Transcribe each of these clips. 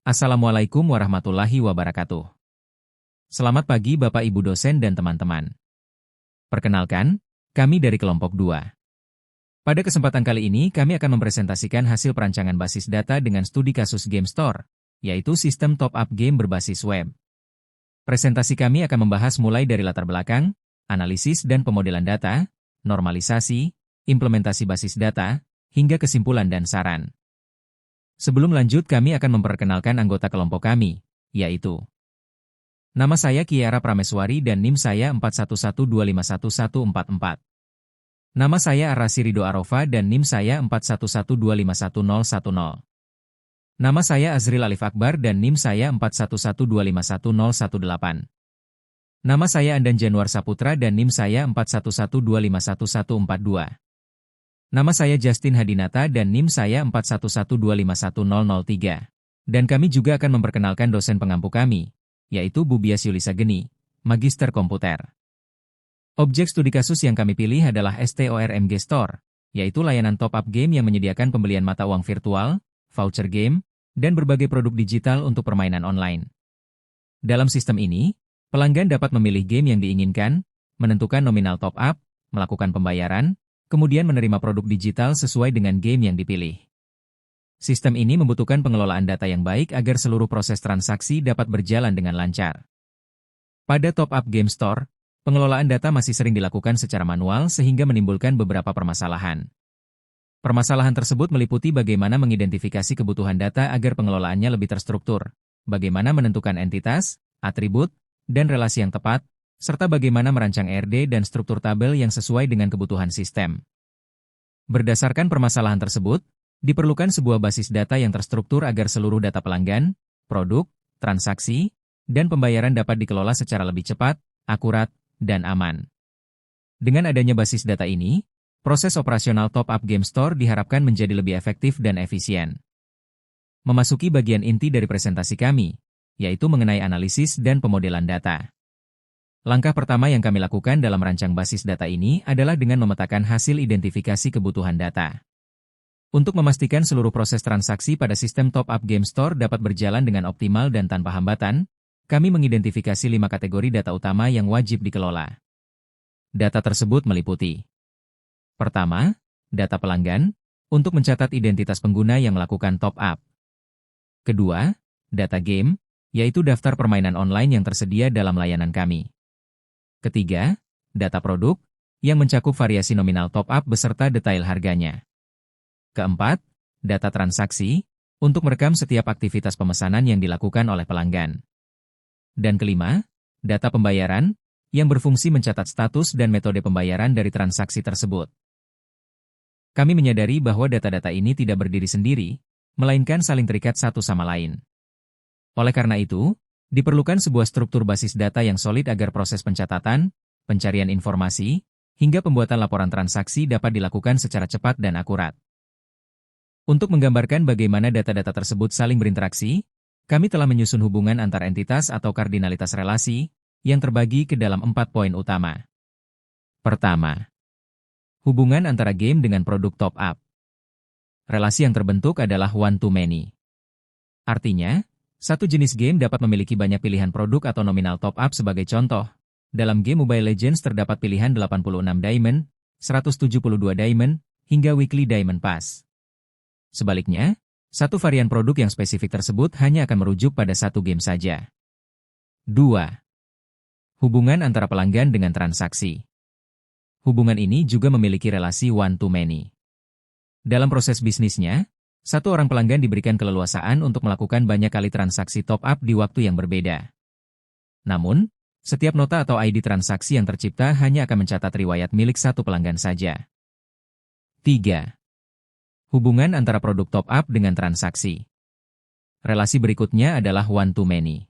Assalamualaikum warahmatullahi wabarakatuh. Selamat pagi Bapak Ibu dosen dan teman-teman. Perkenalkan, kami dari kelompok 2. Pada kesempatan kali ini kami akan mempresentasikan hasil perancangan basis data dengan studi kasus Game Store, yaitu sistem top-up game berbasis web. Presentasi kami akan membahas mulai dari latar belakang, analisis dan pemodelan data, normalisasi, implementasi basis data, hingga kesimpulan dan saran. Sebelum lanjut kami akan memperkenalkan anggota kelompok kami, yaitu nama saya Kiara Prameswari dan NIM saya 4112511144. Nama saya Arasi Ridho Arofa dan NIM saya 4112511010. Nama saya Azril Alif Akbar dan NIM saya 4112511018. Nama saya Andan Januar Saputra dan NIM saya 4112511142. Nama saya Justin Hadinata dan NIM saya 4112511003. Dan kami juga akan memperkenalkan dosen pengampu kami, yaitu Bu Bias Yulisa Geni, Magister Komputer. Objek studi kasus yang kami pilih adalah STORMG Store, yaitu layanan top-up game yang menyediakan pembelian mata uang virtual, voucher game, dan berbagai produk digital untuk permainan online. Dalam sistem ini, pelanggan dapat memilih game yang diinginkan, menentukan nominal top-up, melakukan pembayaran, kemudian menerima produk digital sesuai dengan game yang dipilih. Sistem ini membutuhkan pengelolaan data yang baik agar seluruh proses transaksi dapat berjalan dengan lancar. Pada top-up game store, pengelolaan data masih sering dilakukan secara manual sehingga menimbulkan beberapa permasalahan. Permasalahan tersebut meliputi bagaimana mengidentifikasi kebutuhan data agar pengelolaannya lebih terstruktur, bagaimana menentukan entitas, atribut, dan relasi yang tepat, serta bagaimana merancang RD dan struktur tabel yang sesuai dengan kebutuhan sistem. Berdasarkan permasalahan tersebut, diperlukan sebuah basis data yang terstruktur agar seluruh data pelanggan, produk, transaksi, dan pembayaran dapat dikelola secara lebih cepat, akurat, dan aman. Dengan adanya basis data ini, proses operasional top-up game store diharapkan menjadi lebih efektif dan efisien. Memasuki bagian inti dari presentasi kami, yaitu mengenai analisis dan pemodelan data. Langkah pertama yang kami lakukan dalam merancang basis data ini adalah dengan memetakan hasil identifikasi kebutuhan data. Untuk memastikan seluruh proses transaksi pada sistem top-up game store dapat berjalan dengan optimal dan tanpa hambatan, kami mengidentifikasi 5 kategori data utama yang wajib dikelola. Data tersebut meliputi: pertama, data pelanggan, untuk mencatat identitas pengguna yang melakukan top-up. Kedua, data game, yaitu daftar permainan online yang tersedia dalam layanan kami. Ketiga, data produk, yang mencakup variasi nominal top-up beserta detail harganya. Keempat, data transaksi, untuk merekam setiap aktivitas pemesanan yang dilakukan oleh pelanggan. Dan kelima, data pembayaran, yang berfungsi mencatat status dan metode pembayaran dari transaksi tersebut. Kami menyadari bahwa data-data ini tidak berdiri sendiri, melainkan saling terikat satu sama lain. Oleh karena itu, diperlukan sebuah struktur basis data yang solid agar proses pencatatan, pencarian informasi, hingga pembuatan laporan transaksi dapat dilakukan secara cepat dan akurat. Untuk menggambarkan bagaimana data-data tersebut saling berinteraksi, kami telah menyusun hubungan antar entitas atau kardinalitas relasi, yang terbagi ke dalam 4 poin utama. Pertama, hubungan antara game dengan produk top-up. Relasi yang terbentuk adalah one-to-many. Artinya, satu jenis game dapat memiliki banyak pilihan produk atau nominal top-up sebagai contoh. Dalam game Mobile Legends terdapat pilihan 86 Diamond, 172 Diamond, hingga Weekly Diamond Pass. Sebaliknya, satu varian produk yang spesifik tersebut hanya akan merujuk pada satu game saja. 2. Hubungan antara pelanggan dengan transaksi. Hubungan ini juga memiliki relasi one-to-many. Dalam proses bisnisnya, satu orang pelanggan diberikan keleluasaan untuk melakukan banyak kali transaksi top-up di waktu yang berbeda. Namun, setiap nota atau ID transaksi yang tercipta hanya akan mencatat riwayat milik satu pelanggan saja. 3. Hubungan antara produk top-up dengan transaksi. Relasi berikutnya adalah one-to-many.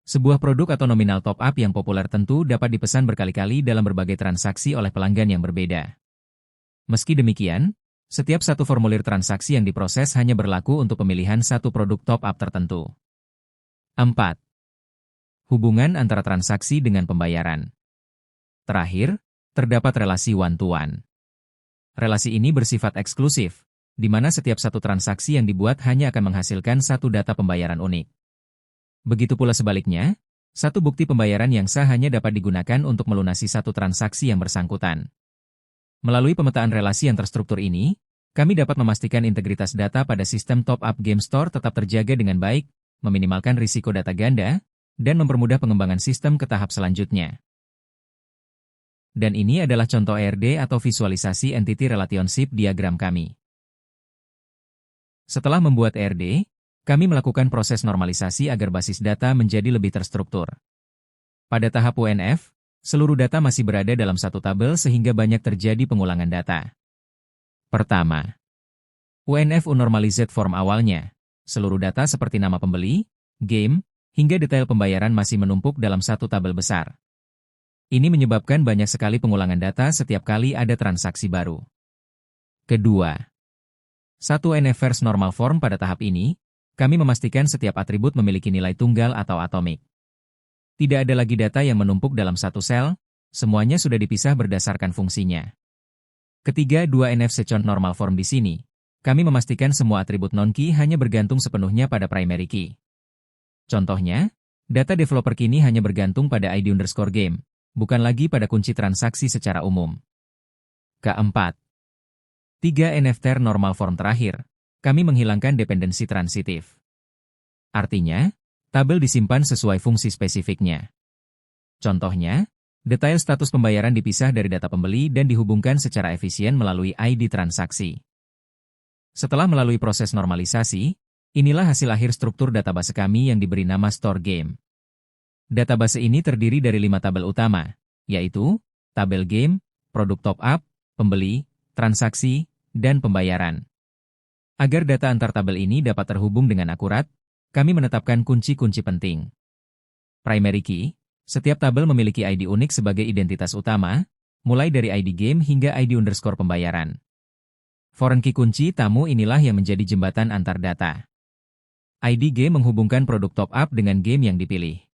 Sebuah produk atau nominal top-up yang populer tentu dapat dipesan berkali-kali dalam berbagai transaksi oleh pelanggan yang berbeda. Meski demikian, setiap satu formulir transaksi yang diproses hanya berlaku untuk pemilihan satu produk top-up tertentu. 4. Hubungan antara transaksi dengan pembayaran. Terakhir, terdapat relasi one-to-one. Relasi ini bersifat eksklusif, di mana setiap satu transaksi yang dibuat hanya akan menghasilkan satu data pembayaran unik. Begitu pula sebaliknya, satu bukti pembayaran yang sah hanya dapat digunakan untuk melunasi satu transaksi yang bersangkutan. Melalui pemetaan relasi yang terstruktur ini, kami dapat memastikan integritas data pada sistem top-up game store tetap terjaga dengan baik, meminimalkan risiko data ganda, dan mempermudah pengembangan sistem ke tahap selanjutnya. Dan ini adalah contoh ERD atau visualisasi Entity Relationship Diagram kami. Setelah membuat ERD, kami melakukan proses normalisasi agar basis data menjadi lebih terstruktur. Pada tahap UNF, seluruh data masih berada dalam satu tabel sehingga banyak terjadi pengulangan data. Pertama, UNF Unnormalized Form awalnya. Seluruh data seperti nama pembeli, game, hingga detail pembayaran masih menumpuk dalam satu tabel besar. Ini menyebabkan banyak sekali pengulangan data setiap kali ada transaksi baru. Kedua, satu UNF First Normal Form pada tahap ini, kami memastikan setiap atribut memiliki nilai tunggal atau atomik. Tidak ada lagi data yang menumpuk dalam satu sel, semuanya sudah dipisah berdasarkan fungsinya. Ketiga, dua NF Second Normal Form di sini, kami memastikan semua atribut non-key hanya bergantung sepenuhnya pada primary key. Contohnya, data developer kini hanya bergantung pada ID_game, bukan lagi pada kunci transaksi secara umum. Keempat, 3 NF Third Normal Form terakhir, kami menghilangkan dependensi transitif. Artinya, tabel disimpan sesuai fungsi spesifiknya. Contohnya, detail status pembayaran dipisah dari data pembeli dan dihubungkan secara efisien melalui ID transaksi. Setelah melalui proses normalisasi, inilah hasil akhir struktur database kami yang diberi nama Store Game. Database ini terdiri dari 5 tabel utama, yaitu tabel game, produk top-up, pembeli, transaksi, dan pembayaran. Agar data antar tabel ini dapat terhubung dengan akurat, kami menetapkan kunci-kunci penting. Primary key. Setiap tabel memiliki ID unik sebagai identitas utama, mulai dari ID game hingga ID_pembayaran. Foreign key kunci tamu inilah yang menjadi jembatan antar data. ID game menghubungkan produk top up dengan game yang dipilih.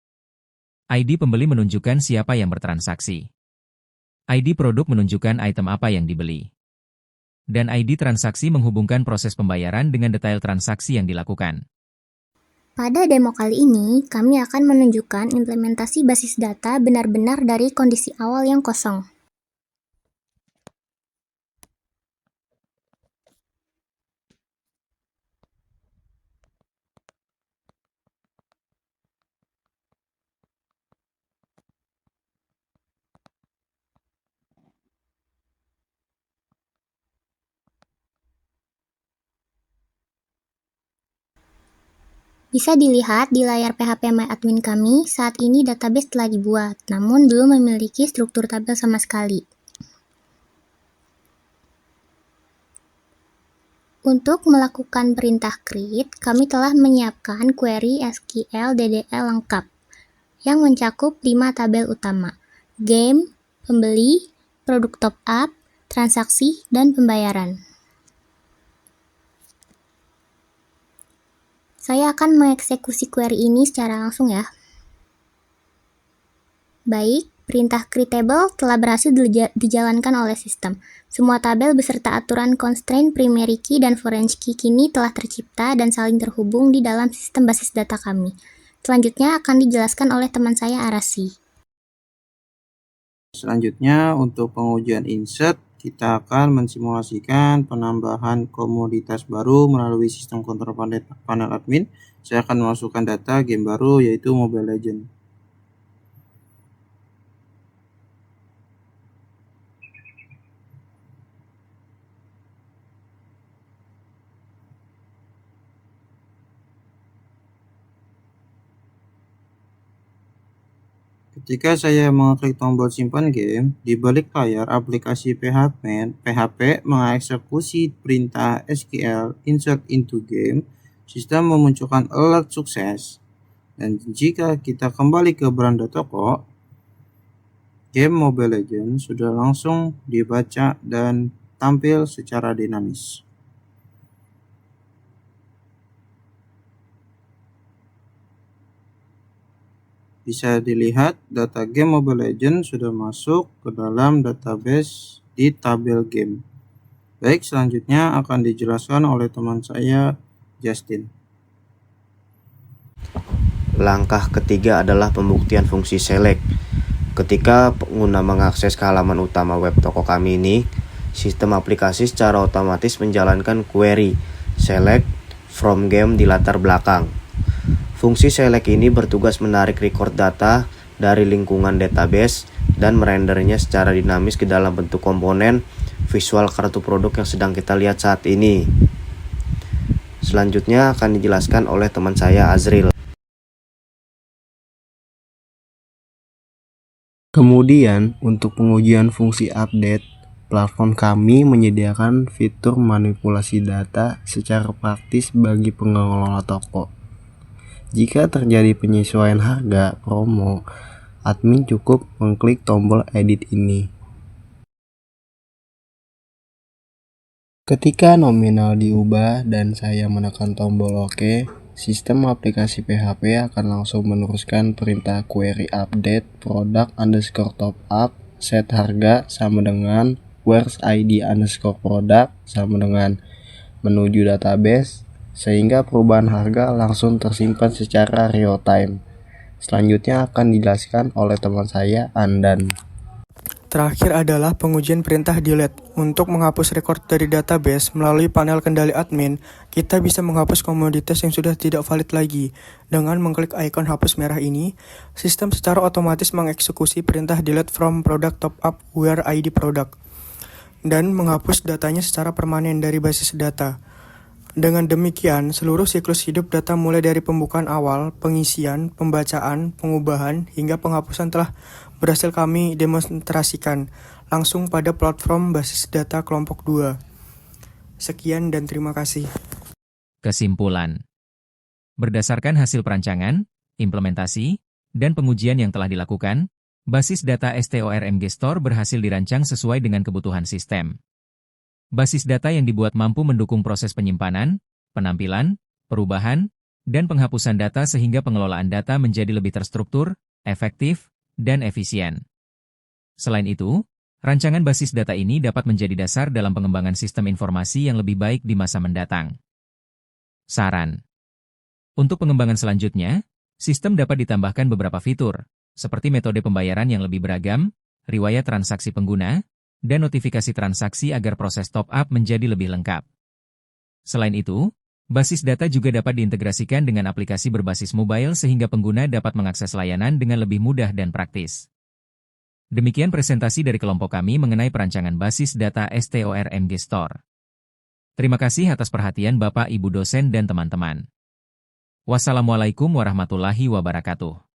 ID pembeli menunjukkan siapa yang bertransaksi. ID produk menunjukkan item apa yang dibeli. Dan ID transaksi menghubungkan proses pembayaran dengan detail transaksi yang dilakukan. Pada demo kali ini, kami akan menunjukkan implementasi basis data benar-benar dari kondisi awal yang kosong. Bisa dilihat di layar PHP_MyAdmin kami, saat ini database telah dibuat, namun belum memiliki struktur tabel sama sekali. Untuk melakukan perintah create, kami telah menyiapkan query SQL DDL lengkap, yang mencakup 5 tabel utama, game, pembeli, produk top up, transaksi, dan pembayaran. Saya akan mengeksekusi query ini secara langsung ya. Baik, perintah create_table telah berhasil dijalankan oleh sistem. Semua tabel beserta aturan constraint primary key dan foreign key kini telah tercipta dan saling terhubung di dalam sistem basis data kami. Selanjutnya akan dijelaskan oleh teman saya Arasi. Selanjutnya, untuk pengujian insert, kita akan mensimulasikan penambahan komoditas baru melalui sistem kontrol panel admin. Saya akan memasukkan data game baru yaitu Mobile Legends. Ketika saya mengklik tombol simpan game, di balik layar aplikasi PHP mengeksekusi perintah SQL insert into game, sistem memunculkan alert sukses. Dan jika kita kembali ke beranda toko, game Mobile Legends sudah langsung dibaca dan tampil secara dinamis. Bisa dilihat data game Mobile Legends sudah masuk ke dalam database di tabel game. Baik, selanjutnya akan dijelaskan oleh teman saya, Justin. Langkah ketiga adalah pembuktian fungsi select. Ketika pengguna mengakses ke halaman utama web toko kami ini, sistem aplikasi secara otomatis menjalankan query select from game di latar belakang. Fungsi select ini bertugas menarik record data dari lingkungan database dan merendernya secara dinamis ke dalam bentuk komponen visual kartu produk yang sedang kita lihat saat ini. Selanjutnya akan dijelaskan oleh teman saya, Azril. Kemudian, untuk pengujian fungsi update, platform kami menyediakan fitur manipulasi data secara praktis bagi pengelola toko. Jika terjadi penyesuaian harga promo, admin cukup mengklik tombol edit ini. Ketika nominal diubah dan saya menekan tombol OK, sistem aplikasi PHP akan langsung meneruskan perintah query update product underscore top up set harga sama dengan where's ID underscore product sama dengan menuju database, sehingga perubahan harga langsung tersimpan secara real time. Selanjutnya akan dijelaskan oleh teman saya, Andan. Terakhir adalah pengujian perintah delete. Untuk menghapus record dari database melalui panel kendali admin, kita bisa menghapus komoditas yang sudah tidak valid lagi. Dengan mengklik ikon hapus merah ini, sistem secara otomatis mengeksekusi perintah delete from product top up where ID product dan menghapus datanya secara permanen dari basis data. Dengan demikian, seluruh siklus hidup data mulai dari pembukaan awal, pengisian, pembacaan, pengubahan, hingga penghapusan telah berhasil kami demonstrasikan langsung pada platform basis data kelompok 2. Sekian dan terima kasih. Kesimpulan. Berdasarkan hasil perancangan, implementasi, dan pengujian yang telah dilakukan, basis data STORMG Store berhasil dirancang sesuai dengan kebutuhan sistem. Basis data yang dibuat mampu mendukung proses penyimpanan, penampilan, perubahan, dan penghapusan data sehingga pengelolaan data menjadi lebih terstruktur, efektif, dan efisien. Selain itu, rancangan basis data ini dapat menjadi dasar dalam pengembangan sistem informasi yang lebih baik di masa mendatang. Saran. Untuk pengembangan selanjutnya, sistem dapat ditambahkan beberapa fitur, seperti metode pembayaran yang lebih beragam, riwayat transaksi pengguna, dan notifikasi transaksi agar proses top-up menjadi lebih lengkap. Selain itu, basis data juga dapat diintegrasikan dengan aplikasi berbasis mobile sehingga pengguna dapat mengakses layanan dengan lebih mudah dan praktis. Demikian presentasi dari kelompok kami mengenai perancangan basis data STORMG Store. Terima kasih atas perhatian Bapak, Ibu dosen dan teman-teman. Wassalamualaikum warahmatullahi wabarakatuh.